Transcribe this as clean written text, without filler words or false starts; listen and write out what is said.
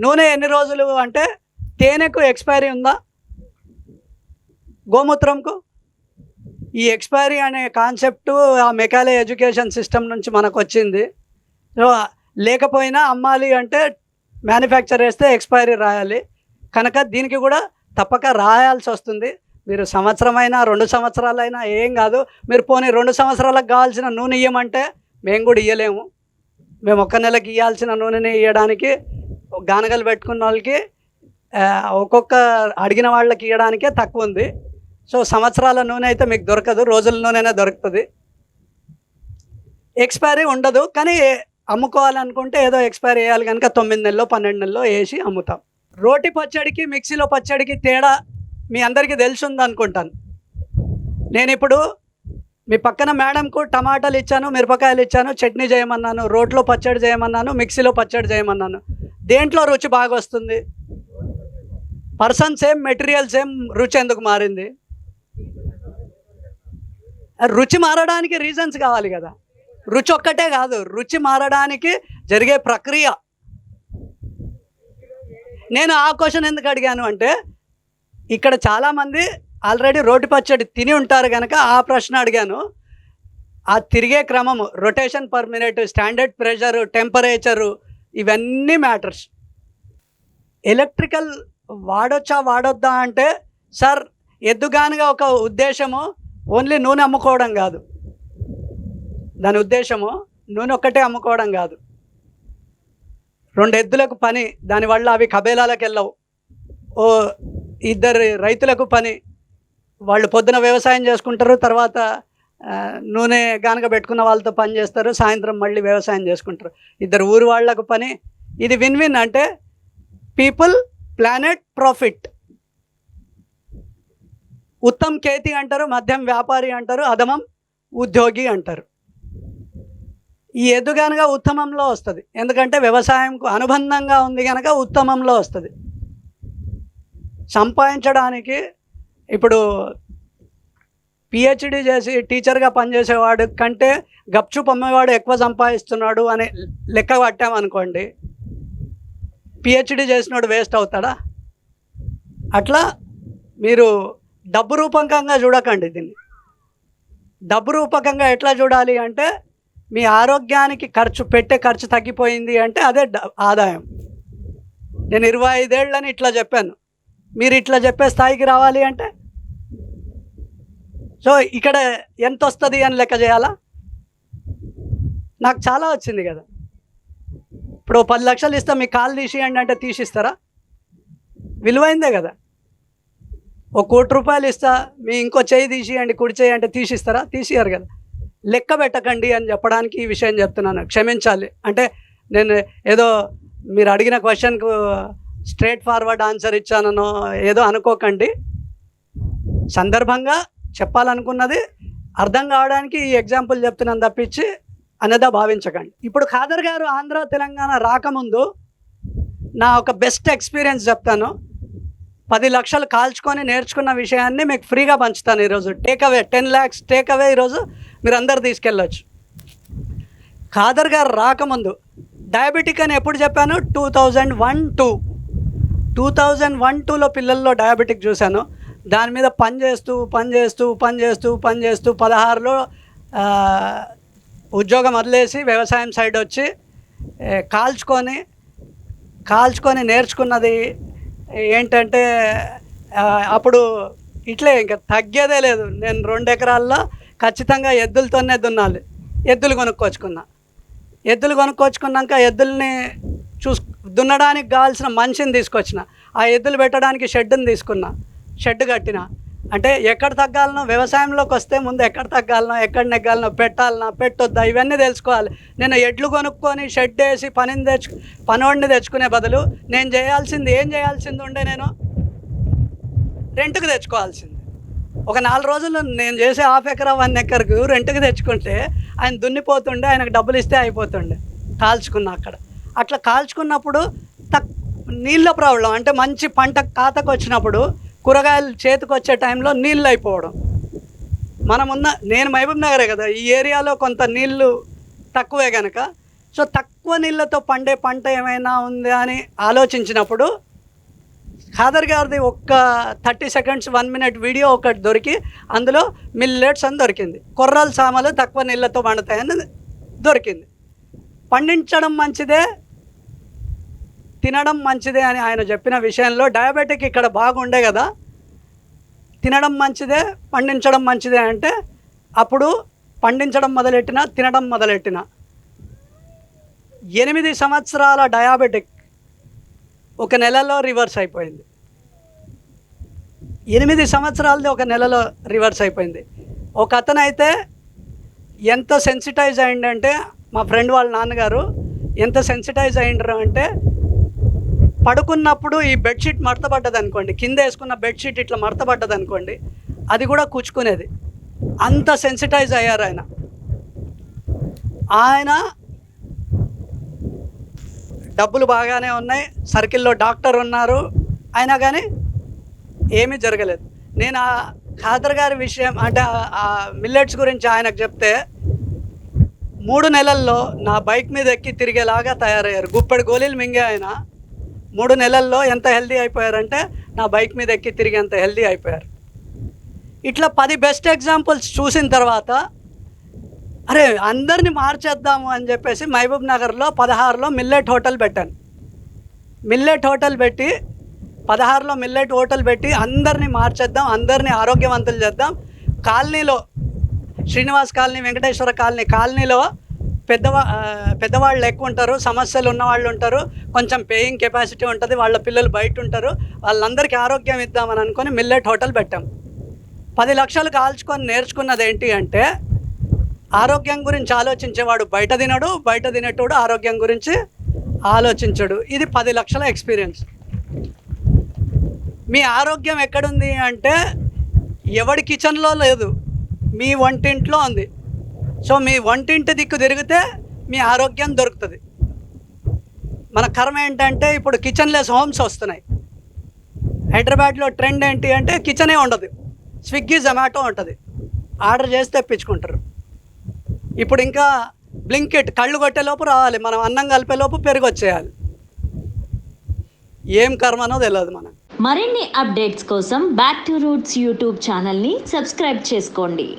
నూనె ఎన్ని రోజులు అంటే తేనెకు ఎక్స్పైరీ ఉందా, గోమూత్రంకు? ఈ ఎక్స్పైరీ అనే కాన్సెప్టు ఆ మెకాలే ఎడ్యుకేషన్ సిస్టమ్ నుంచి మనకు వచ్చింది. సో లేకపోయినా అమ్మాలి అంటే మ్యానుఫ్యాక్చర్ చేస్తే ఎక్స్పైరీ రాయాలి, కనుక దీనికి కూడా తప్పక రాయాల్సి వస్తుంది. మీరు సంవత్సరమైనా 2 సంవత్సరాలైనా ఏం కాదు. మీరు పోనీ 2 సంవత్సరాలకు కావాల్సిన నూనె ఇవ్వమంటే మేము కూడా ఇవ్వలేము. మేము 1 నెలకి ఇవ్వాల్సిన నూనెని ఇవ్వడానికి గానగలు పెట్టుకున్న వాళ్ళకి ఒక్కొక్క అడిగిన వాళ్ళకి ఇవ్వడానికే తక్కువ ఉంది. సో సంవత్సరాల నూనె అయితే మీకు దొరకదు, రోజుల నూనెనే దొరుకుతుంది. ఎక్స్పైరీ ఉండదు, కానీ అమ్ముకోవాలనుకుంటే ఏదో ఎక్స్పైరీ వేయాలి కనుక 9 నెలలో 12 నెలలో వేసి అమ్ముతాం. రోటి పచ్చడికి మిక్సీలో పచ్చడికి తేడా మీ అందరికీ తెలిసింది అనుకుంటాను. నేను ఇప్పుడు మీ పక్కన మేడంకు టమాటాలు ఇచ్చాను, మిరపకాయలు ఇచ్చాను, చట్నీ చేయమన్నాను, రోట్లో పచ్చడి చేయమన్నాను, మిక్సీలో పచ్చడి చేయమన్నాను. దేంట్లో రుచి బాగా వస్తుంది? పర్సన్ సేమ్, మెటీరియల్ సేమ్, రుచి ఎందుకు మారింది? రుచి మారడానికి రీజన్స్ కావాలి కదా. రుచి ఒక్కటే కాదు, రుచి మారడానికి జరిగే ప్రక్రియ. నేను ఆ క్వశ్చన్ ఎందుకు అడిగాను అంటే, ఇక్కడ చాలామంది ఆల్రెడీ రోటి పచ్చడి తిని ఉంటారు కనుక ఆ ప్రశ్న అడిగాను. ఆ తిరిగే క్రమము, rotation per minute, standard pressure, temperature, ఇవన్నీ మ్యాటర్స్. ఎలక్ట్రికల్ వాడొచ్చా వాడొద్దా అంటే, సార్ ఎద్దుగానుగా ఒక ఉద్దేశము ఓన్లీ నూనె అమ్ముకోవడం కాదు. దాని ఉద్దేశము నూనె ఒక్కటే అమ్ముకోవడం కాదు. 2 ఎద్దులకు పని, దానివల్ల అవి కబేలాలకు వెళ్ళవు. 2 రైతులకు పని, వాళ్ళు పొద్దున వ్యవసాయం చేసుకుంటారు, తర్వాత నూనె గానక పెట్టుకున్న వాళ్ళతో పని చేస్తారు, సాయంత్రం మళ్ళీ వ్యవసాయం చేసుకుంటారు. 2 ఊరు వాళ్లకు పని. ఇది విన్ విన్. అంటే people, planet, profit. Uttam Kethi అంటారు, మధ్యం వ్యాపారి అంటారు, అధమం ఉద్యోగి అంటారు. ఈ ఎద్దుగానగా ఉత్తమంలో వస్తుంది, ఎందుకంటే వ్యవసాయంకు అనుబంధంగా ఉంది కనుక ఉత్తమంలో వస్తుంది. సంపాదించడానికి ఇప్పుడు పిహెచ్డి చేసి టీచర్గా పనిచేసేవాడు కంటే గప్చుప్ అమ్మేవాడు ఎక్కువ సంపాదిస్తున్నాడు అని లెక్క పట్టామనుకోండి, పిహెచ్డి చేసినోడు వేస్ట్ అవుతాడా? అట్లా మీరు డబ్బు రూపకంగా చూడకండి దీన్ని. డబ్బు రూపకంగా ఎట్లా చూడాలి అంటే, మీ ఆరోగ్యానికి ఖర్చు తగ్గిపోయింది అంటే అదే ఆదాయం. నేను 25 ఏళ్ళని ఇట్లా చెప్పాను, మీరు ఇట్లా చెప్పే స్థాయికి రావాలి అంటే సో ఇక్కడ ఎంత వస్తుంది అని లెక్క చేయాలా? నాకు చాలా వచ్చింది కదా. ఇప్పుడు 10 లక్షలు ఇస్తా, మీ కాలు తీసియండి అంటే తీసిస్తారా? విలువైందే కదా. 1 కోటి రూపాయలు ఇస్తా, మీ ఇంకో చేయి తీసియండి, కుడి చేయి అంటే తీసిస్తారా? తీసియారు కదా. లెక్క పెట్టకండి అని చెప్పడానికి ఈ విషయం చెప్తున్నాను. క్షమించాలి అంటే నేను ఏదో మీరు అడిగిన క్వశ్చన్కు స్ట్రేట్ ఫార్వర్డ్ ఆన్సర్ ఇచ్చానో ఏదో అనుకోకండి. సందర్భంగా చెప్పాలనుకున్నది అర్థం కావడానికి ఈ ఎగ్జాంపుల్ చెప్తున్నాను తప్పించి అన్నదా భావించకండి. ఇప్పుడు ఖాదర్ గారు ఆంధ్ర తెలంగాణ రాకముందు నా ఒక బెస్ట్ ఎక్స్పీరియన్స్ చెప్తాను. 10 లక్షలు కాల్చుకొని నేర్చుకున్న విషయాన్ని మీకు ఫ్రీగా పంచుతాను ఈరోజు. టేక్అవే 10 lakhs టేక్అవే ఈరోజు మీరు అందరు తీసుకెళ్ళచ్చు. ఖాదర్ గారు రాకముందు డయాబెటిక్ అని ఎప్పుడు చెప్పాను? 2001-2లో పిల్లల్లో డయాబెటిక్ చూశాను. దాని మీద పనిచేస్తూ 16లో ఉద్యోగం వదిలేసి వ్యవసాయం సైడ్ వచ్చి కాల్చుకొని నేర్చుకున్నది ఏంటంటే, అప్పుడు ఇట్లే ఇంకా తగ్గేదే లేదు. నేను 2 ఎకరాల్లో ఖచ్చితంగా ఎద్దులతోనే దున్నాలి. ఎద్దులు కొనుక్కొచ్చుకున్నాక ఎద్దుల్ని దున్నడానికి కావాల్సిన మనిషిని తీసుకొచ్చిన. ఆ ఎద్దులు పెట్టడానికి షెడ్ కట్టిన. అంటే ఎక్కడ తగ్గాలనో, వ్యవసాయంలోకి వస్తే ముందు ఎక్కడ తగ్గాలనో, ఎక్కడ నెగ్గాలనో, పెట్టొద్దా, ఇవన్నీ తెలుసుకోవాలి. నేను ఎడ్లు కొనుక్కొని షెడ్ వేసి పనోడిని తెచ్చుకునే బదులు ఏం చేయాల్సింది ఉండే, నేను రెంట్కి తెచ్చుకోవాల్సింది. ఒక 4 రోజులు నేను చేసే 1/2 ఎకరా 1 ఎకర్కు రెంట్కి తెచ్చుకుంటే ఆయన దున్నిపోతుండే, ఆయనకు డబ్బులు ఇస్తే అయిపోతుండే. అక్కడ అట్లా కాల్చుకున్నప్పుడు నీళ్ళ ప్రాబ్లం. అంటే మంచి పంట ఖాతాకు వచ్చినప్పుడు, కూరగాయలు చేతికి వచ్చే టైంలో నీళ్ళు అయిపోవడం. నేను మహబూబ్ నగరే కదా, ఈ ఏరియాలో కొంత నీళ్ళు తక్కువే కనుక సో తక్కువ నీళ్ళతో పండే పంట ఏమైనా ఉందా అని ఆలోచించినప్పుడు ఖాదర్ గారిది ఒక్క 30 సెకండ్స్ 1 మినిట్ వీడియో ఒకటి దొరికి అందులో మిల్లెట్స్ అని దొరికింది. కొర్రల సామలు తక్కువ నీళ్ళతో పండుతాయని దొరికింది. పండించడం మంచిదే, తినడం మంచిదే అని ఆయన చెప్పిన విషయంలో డయాబెటిక్ ఇక్కడ బాగుండే కదా, తినడం మంచిదే పండించడం మంచిదే అంటే అప్పుడు పండించడం మొదలెట్టిన తినడం మొదలెట్టిన 8 సంవత్సరాల డయాబెటిక్ ఒక నెలలో రివర్స్ అయిపోయింది. 8 సంవత్సరాలది ఒక నెలలో రివర్స్ అయిపోయింది. ఒక అతను అయితే ఎంత సెన్సిటైజ్ అయిందంటే, మా ఫ్రెండ్ వాళ్ళ నాన్నగారు ఎంత సెన్సిటైజ్ అయ్యిండ్రు అంటే, పడుకున్నప్పుడు ఈ బెడ్షీట్ మడతపడ్డది అనుకోండి, కింద వేసుకున్న బెడ్షీట్ ఇట్లా మడతపడ్డది అనుకోండి, అది కూడా కూర్చుకునేది. అంత సెన్సిటైజ్ అయ్యారు ఆయన. డబ్బులు బాగానే ఉన్నాయి, సర్కిల్లో డాక్టర్ ఉన్నారు, అయినా కానీ ఏమీ జరగలేదు. నేను ఆ ఖాదర్ గారి విషయం అంటే ఆ మిల్లెట్స్ గురించి ఆయనకు చెప్తే 3 నెలల్లో నా బైక్ మీద ఎక్కి తిరిగేలాగా తయారయ్యారు. గుప్పెడు గోళీలు మింగే ఆయన 3 నెలల్లో ఎంత హెల్దీ అయిపోయారంటే నా బైక్ మీద ఎక్కి తిరిగేంత హెల్దీ అయిపోయారు. ఇట్లా 10 బెస్ట్ ఎగ్జాంపుల్స్ చూసిన తర్వాత అరే అందరినీ మార్చేద్దాము అని చెప్పేసి మహబూబ్ నగర్లో 16లో మిల్లెట్ హోటల్ పెట్టాను. మిల్లెట్ హోటల్ పెట్టి 16లో మిల్లెట్ హోటల్ పెట్టి అందరినీ మార్చేద్దాం, అందరినీ ఆరోగ్యవంతులు చేద్దాం. కాలనీలో శ్రీనివాస్ కాలనీ, వెంకటేశ్వర కాలనీలో పెద్దవాళ్ళు ఎక్కువ ఉంటారు, సమస్యలు ఉన్నవాళ్ళు ఉంటారు, కొంచెం పేయింగ్ కెపాసిటీ ఉంటుంది, వాళ్ళ పిల్లలు బయట ఉంటారు, వాళ్ళందరికీ ఆరోగ్యం ఇద్దామని అనుకొని మిల్లెట్ హోటల్ పెట్టాం. 10 లక్షలు కాల్చుకొని నేర్చుకున్నది ఏంటి అంటే, ఆరోగ్యం గురించి ఆలోచించేవాడు బయట తినడు, బయట తినేటోడు ఆరోగ్యం గురించి ఆలోచించడు. ఇది 10 లక్షల ఎక్స్పీరియన్స్. మీ ఆరోగ్యం ఎక్కడుంది అంటే ఎవడి కిచెన్లో లేదు, మీ వంటింట్లో ఉంది. సో మీ వంటింటి దిక్కు తిరిగితే మీ ఆరోగ్యం దొరుకుతుంది. మన కర్మ ఏంటంటే ఇప్పుడు కిచెన్లెస్ హోమ్స్ వస్తున్నాయి. హైదరాబాద్లో ట్రెండ్ ఏంటి అంటే కిచెనే ఉండదు, స్విగ్గీ జొమాటో ఉంటుంది, ఆర్డర్ చేసి తెప్పించుకుంటారు. ఇప్పుడు ఇంకా బ్లింకిట్ కళ్ళు కొట్టేలోపు రావాలి, మనం అన్నం కలిపేలోపు పెరుగు వచ్చేయాలి. ఏం కర్మనో తెలియదు మనకు. మరిన్ని అప్డేట్స్ కోసం బ్యాక్ టు రూట్స్ యూట్యూబ్ ఛానల్ని సబ్స్క్రైబ్ చేసుకోండి.